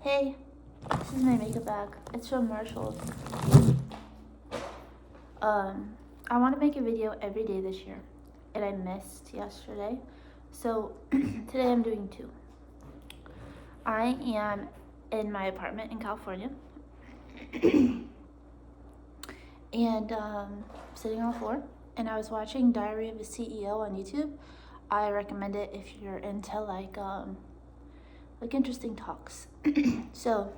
Hey, this is my makeup bag. It's from Marshall's. I want to make a video every day this year, and I missed yesterday, so today I'm doing two. I am in my apartment in California, and sitting on the floor, and I was watching Diary of a CEO on YouTube. I recommend it if you're into like interesting talks. So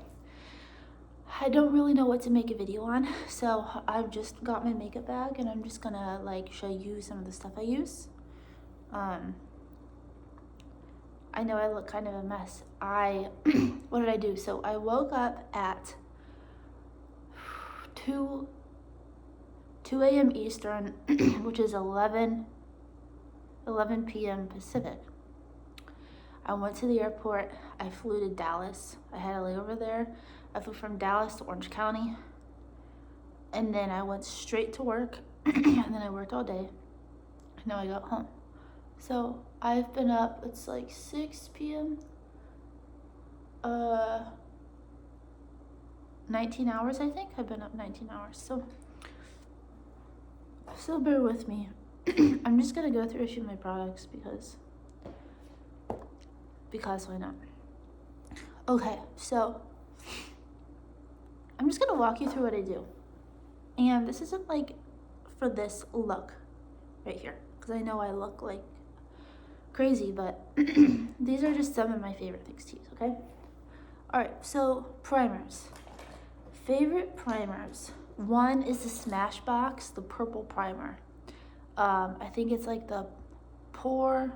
I don't really know what to make a video on, so I've just got my makeup bag and I'm just gonna like show you some of the stuff I use. I know I look kind of a mess. What did I do? So I woke up at 2 a.m. Eastern, which is 11 p.m. Pacific. I went to the airport. I flew to Dallas. I had a layover there. I flew from Dallas to Orange County. And then I went straight to work. And then I worked all day. And now I got home. So I've been up, it's like 6 p.m. 19 hours, I think. I've been up 19 hours. So bear with me. I'm just going to go through a few of my products because why not? Okay, so I'm just gonna walk you through what I do. And this isn't like for this look right here, because I know I look like crazy, but these are just some of my favorite things to use, okay? Alright, so primers. Favorite primers. One is the Smashbox, the purple primer. I think it's like the pore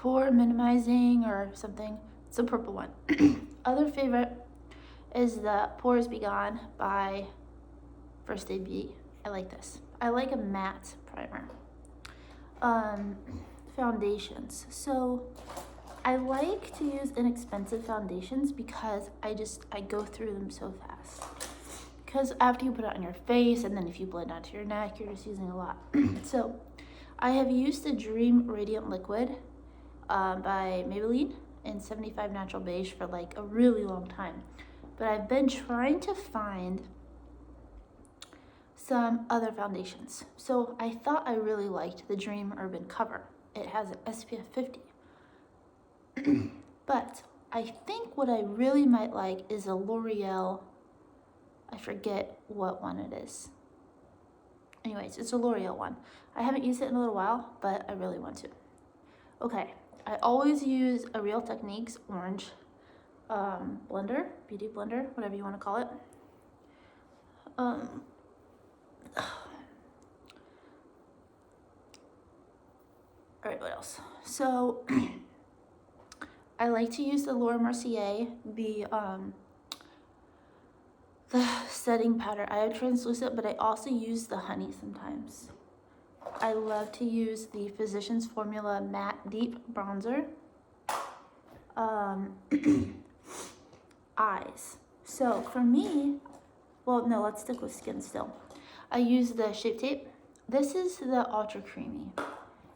minimizing or something. It's a purple one. Other favorite is the Pores Be Gone by First Aid Beauty. I like this. I like a matte primer. Foundations. So I like to use inexpensive foundations because I go through them so fast. Because after you put it on your face and then if you blend onto your neck, you're just using a lot. So I have used the Dream Radiant Liquid by Maybelline in 75 Natural Beige for like a really long time. But I've been trying to find some other foundations. So I thought I really liked the Dream Urban Cover. It has an SPF 50. But I think what I really might like is a L'Oreal, I forget what one it is. Anyways, it's a L'Oreal one. I haven't used it in a little while, but I really want to. Okay, I always use a Real Techniques orange blender, beauty blender, whatever you want to call it. All right, what else? So I like to use the Laura Mercier, the setting powder. I have translucent, but I also use the honey sometimes. I love to use the Physicians Formula Matte Deep Bronzer. Eyes. So for me, well, no, let's stick with skin still. I use the Shape Tape. This is the Ultra Creamy.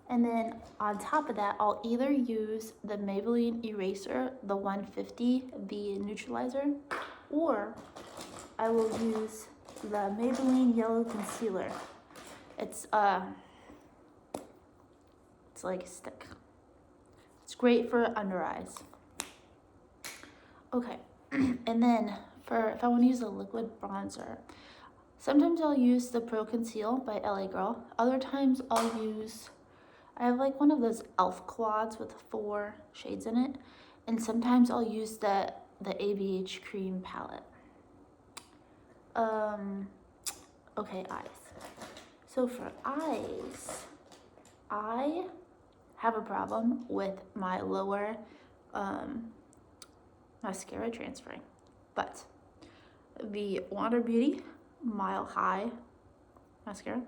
And then on top of that, I'll either use the Maybelline Eraser, the 150, the neutralizer, or I will use the Maybelline Yellow Concealer. It's like a stick. It's great for under eyes. Okay, and then if I want to use a liquid bronzer, sometimes I'll use the Pro Conceal by LA Girl. Other times I have like one of those e.l.f. quads with 4 shades in it, and sometimes I'll use the ABH Cream palette. Okay, eyes. So for eyes, I have a problem with my lower mascara transferring, but the Water Beauty Mile High mascara,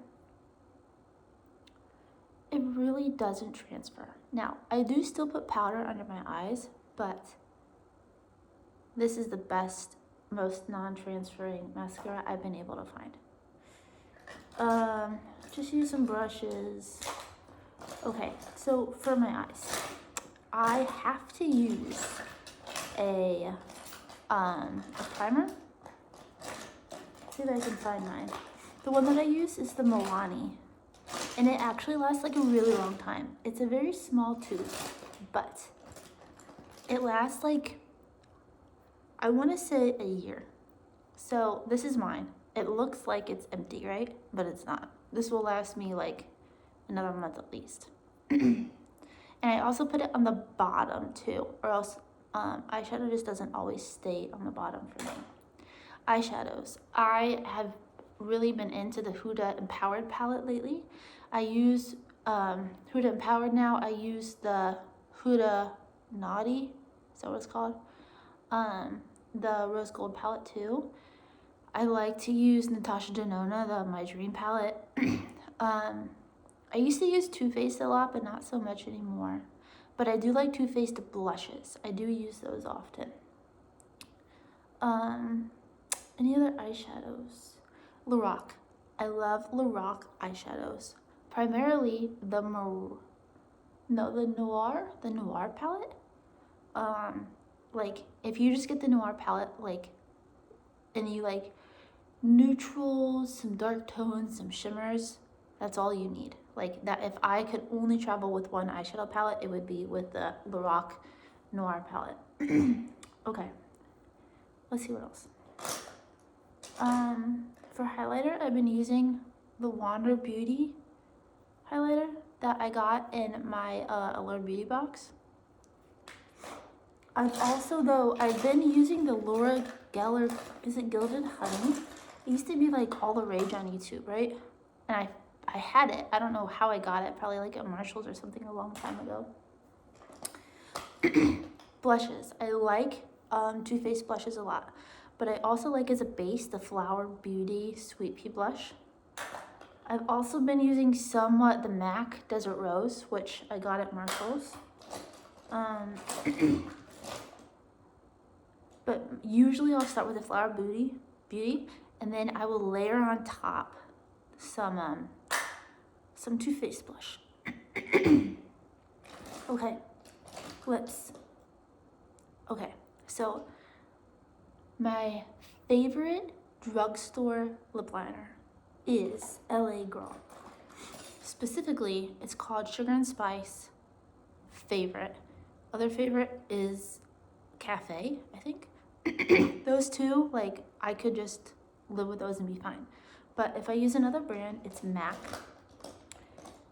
it really doesn't transfer. Now, I do still put powder under my eyes, but this is the best, most non-transferring mascara I've been able to find. Just use some brushes. Okay, so for my eyes, I have to use a a primer. Let's see if I can find mine. The one that I use is the Milani, and it actually lasts like a really long time. It's a very small tube, but it lasts like, I want to say a year. So this is mine. It looks like it's empty, right? But it's not. This will last me like another month at least. And I also put it on the bottom too, or else eyeshadow just doesn't always stay on the bottom for me. Eyeshadows. I have really been into the Huda Empowered palette lately. I use Huda Empowered now. I use the Huda Naughty, is that what it's called? The Rose Gold palette too. I like to use Natasha Denona, the My Dream palette. I used to use Too Faced a lot, but not so much anymore. But I do like Too Faced blushes. I do use those often. Any other eyeshadows? Lorac. I love Lorac eyeshadows. Primarily the Noir palette. Like if you just get the Noir palette, like, and you like neutrals, some dark tones, some shimmers, that's all you need. Like that, if I could only travel with one eyeshadow palette, it would be with the Lorac Noir palette. Okay, let's see what else. For highlighter, I've been using the Wander Beauty highlighter that I got in my Allure Beauty box. I've been using the Laura Geller, is it Gilded Honey? It used to be like all the rage on YouTube, right? And I had it. I don't know how I got it, probably like at Marshall's or something a long time ago. Blushes. I like Too Faced blushes a lot, but I also like as a base the Flower Beauty Sweet Pea blush. I've also been using somewhat the MAC Desert Rose, which I got at Marshall's. But usually I'll start with the Flower Beauty, and then I will layer on top some Too Faced blush. Okay, lips. Okay, so my favorite drugstore lip liner is LA Girl. Specifically, it's called Sugar and Spice Favorite. Other favorite is Cafe, I think. Those two, like, I could just live with those and be fine. But if I use another brand, it's MAC.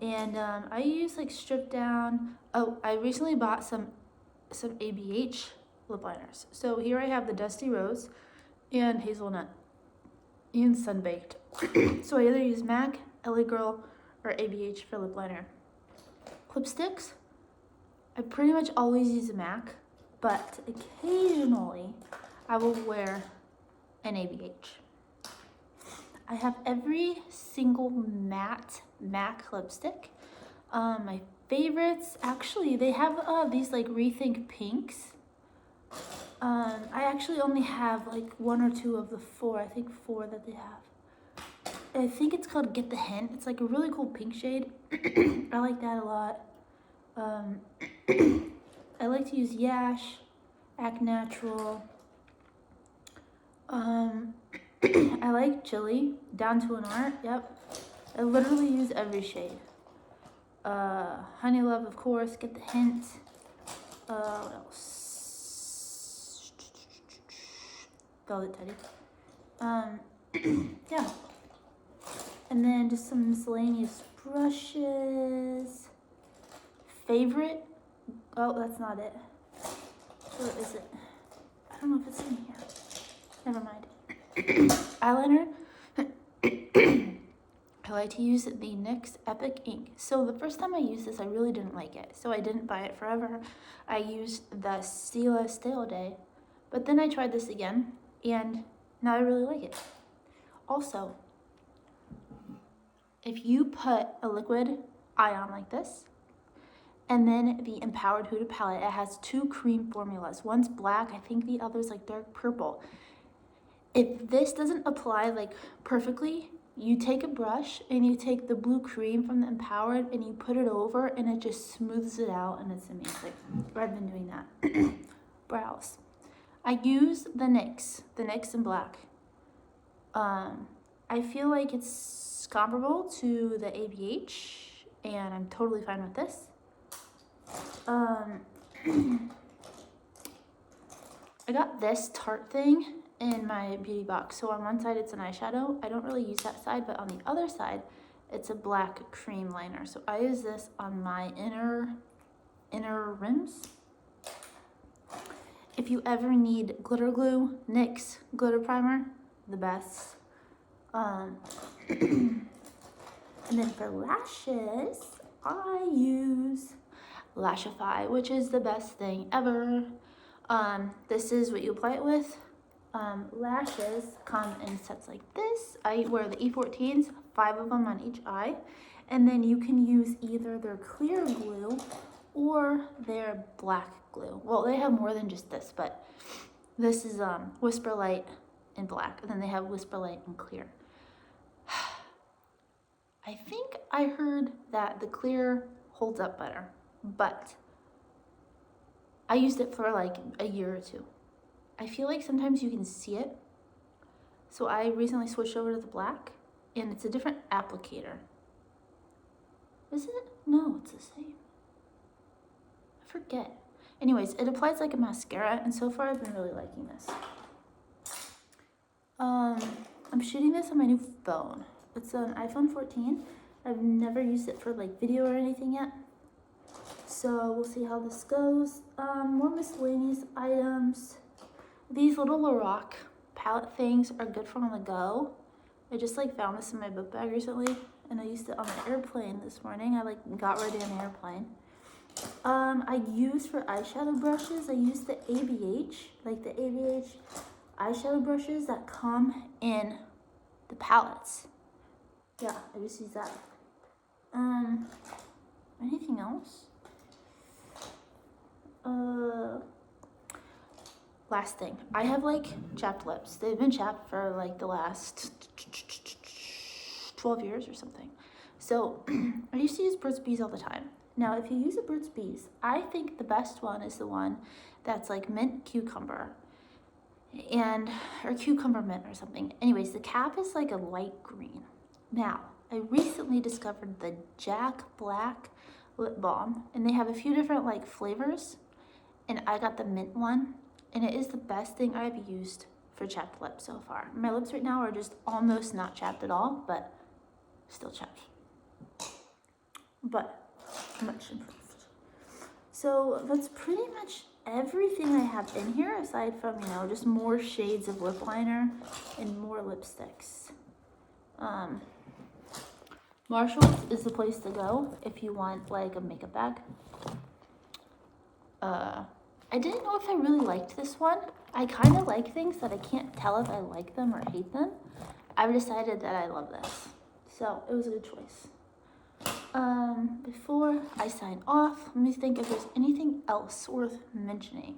And I use like Strip Down. Oh, I recently bought some ABH lip liners. So here I have the Dusty Rose and Hazelnut and Sunbaked. So I either use MAC, LA Girl, or ABH for lip liner. Lipsticks, I pretty much always use a MAC, but occasionally I will wear an ABH. I have every single matte MAC lipstick. My favorites, actually, they have these like Rethink Pinks. I actually only have like one or two of the four, I think 4 that they have. I think it's called Get the Hint. It's like a really cool pink shade. I like that a lot. I like to use Yash, Act Natural. I like Chili, Down to an Art, yep. I literally use every shade. Honey Love, of course, Get the Hint. What else? Velvet Teddy. Yeah. And then just some miscellaneous brushes. Favorite? Oh, that's not it. Where is it? I don't know if it's in here. Never mind. Eyeliner. I like to use the NYX Epic Ink. So the first time I used this, I really didn't like it. So I didn't buy it forever. I used the Stila Stale Day. But then I tried this again, and now I really like it. Also, if you put a liquid eye on like this, and then the Empowered Huda palette, it has 2 cream formulas. One's black, I think the other's like dark purple. If this doesn't apply like perfectly, you take a brush and you take the blue cream from the Empowered and you put it over and it just smooths it out and it's amazing. I've been doing that. Brows. I use the NYX in black. I feel like it's comparable to the ABH, and I'm totally fine with this. I got this Tarte thing in my beauty box. So on one side it's an eyeshadow. I don't really use that side, but on the other side it's a black cream liner. So I use this on my inner rims. If you ever need glitter glue, NYX glitter primer, the best. And then for lashes, I use Lashify, which is the best thing ever. This is what you apply it with. Lashes come in sets like this. I wear the E14s, 5 of them on each eye. And then you can use either their clear glue or their black glue. Well, they have more than just this, but this is Whisper Light in black, and then they have Whisper Light in clear. I think I heard that the clear holds up better, but I used it for like a year or two. I feel like sometimes you can see it. So I recently switched over to the black, and it's a different applicator. Is it? No, it's the same. I forget. Anyways, it applies like a mascara, and so far I've been really liking this. I'm shooting this on my new phone. It's an iPhone 14. I've never used it for like video or anything yet. So we'll see how this goes. More miscellaneous items. These little Lorac palette things are good for on the go. I just like found this in my book bag recently, and I used it on the airplane this morning. I like got ready on the airplane. I use for eyeshadow brushes, I use the ABH, like the ABH eyeshadow brushes that come in the palettes. Yeah, I just use that. Anything else? Last thing, I have like chapped lips. They've been chapped for like the last 12 years or something. So I used to use Burt's Bees all the time. Now, if you use a Burt's Bees, I think the best one is the one that's like mint cucumber or cucumber mint or something. Anyways, the cap is like a light green. Now, I recently discovered the Jack Black lip balm, and they have a few different like flavors, and I got the mint one, and it is the best thing I've used for chapped lips so far. My lips right now are just almost not chapped at all, but still chapped. But much improved. So that's pretty much everything I have in here, aside from, you know, just more shades of lip liner and more lipsticks. Marshall's is the place to go if you want like a makeup bag. I didn't know if I really liked this one. I kind of like things that I can't tell if I like them or hate them. I've decided that I love this, so it was a good choice. Before I sign off, let me think if there's anything else worth mentioning.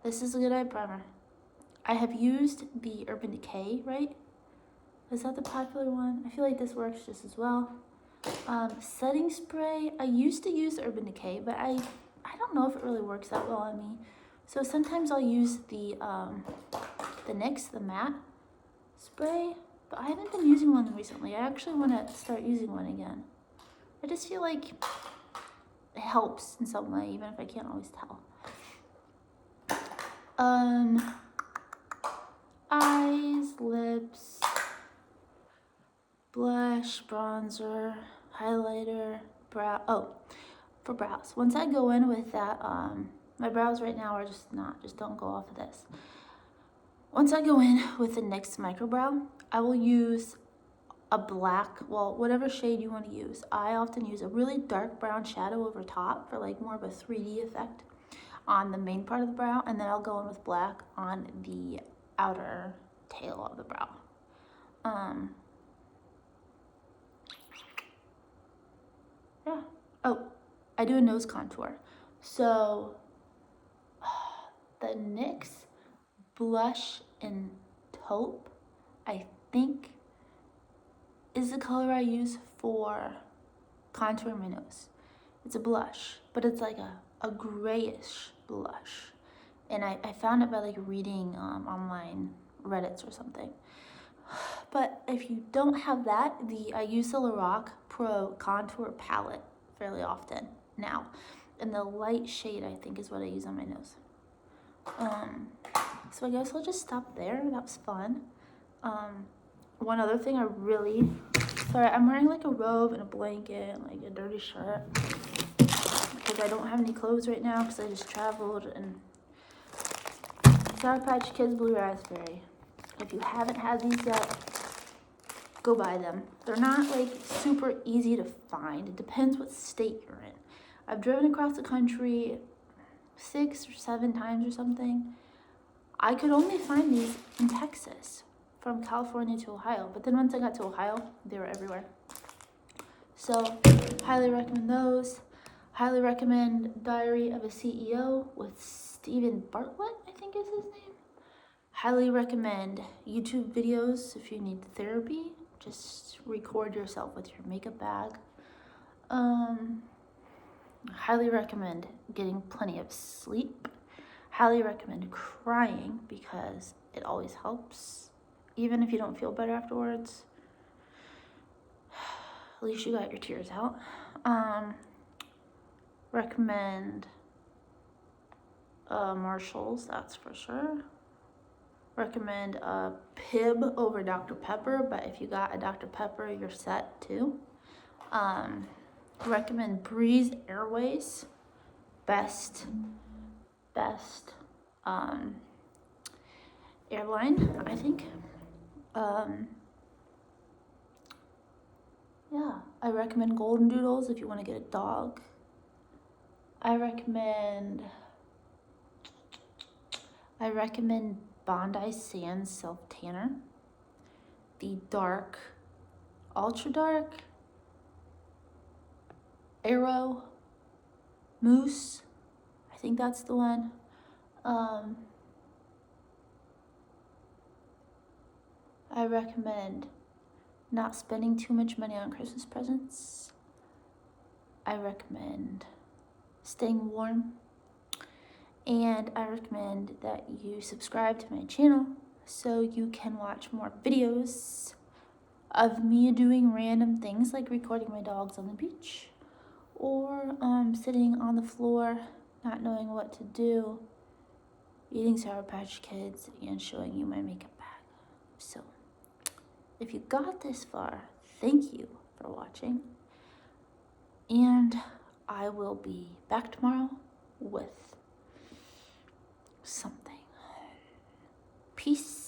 This is a good eye primer. I have used the Urban Decay, right? Is that the popular one? I feel like this works just as well. Setting spray, I used to use Urban Decay, but I don't know if it really works that well on me. So sometimes I'll use the NYX, the matte spray, but I haven't been using one recently. I actually want to start using one again. I just feel like it helps in some way, even if I can't always tell. Eyes, lips, blush, bronzer, highlighter, brow. Oh, for brows. Once I go in with that, my brows right now are just don't go off of this. Once I go in with the NYX micro brow, I will use a black, well, whatever shade you want to use. I often use a really dark brown shadow over top for like more of a 3D effect on the main part of the brow, and then I'll go in with black on the outer tail of the brow. Yeah. Oh, I do a nose contour. So the NYX blush in taupe, I think, is the color I use for contouring my nose. It's a blush, but it's like a a grayish blush. And I found it by like reading online Reddits or something. But if you don't have that, I use the Lorac Pro Contour Palette fairly often now. And the light shade, I think, is what I use on my nose. So I guess I'll just stop there. That was fun. One other thing sorry, I'm wearing like a robe and a blanket and like a dirty shirt because I don't have any clothes right now because I just traveled. And Sour Patch Kids Blue Raspberry. If you haven't had these yet, go buy them. They're not like super easy to find. It depends what state you're in. I've driven across the country 6 or 7 times or something. I could only find these in Texas, from California to Ohio. But then once I got to Ohio, they were everywhere. So, highly recommend those. Highly recommend Diary of a CEO with Stephen Bartlett, I think is his name. Highly recommend YouTube videos if you need therapy. Just record yourself with your makeup bag. Highly recommend getting plenty of sleep. Highly recommend crying because it always helps. Even if you don't feel better afterwards, at least you got your tears out. Recommend Marshalls, that's for sure. Recommend Pib over Dr. Pepper, but if you got a Dr. Pepper, you're set too. Recommend Breeze Airways, best airline, I think. Yeah, I recommend Golden Doodles if you want to get a dog. I recommend Bondi Sands Self Tanner, the dark, ultra dark Arrow Mousse. I think that's the one. I recommend not spending too much money on Christmas presents. I recommend staying warm. And I recommend that you subscribe to my channel so you can watch more videos of me doing random things like recording my dogs on the beach or sitting on the floor not knowing what to do, eating Sour Patch Kids, and showing you my makeup bag. So if you got this far, thank you for watching, and I will be back tomorrow with something. Peace.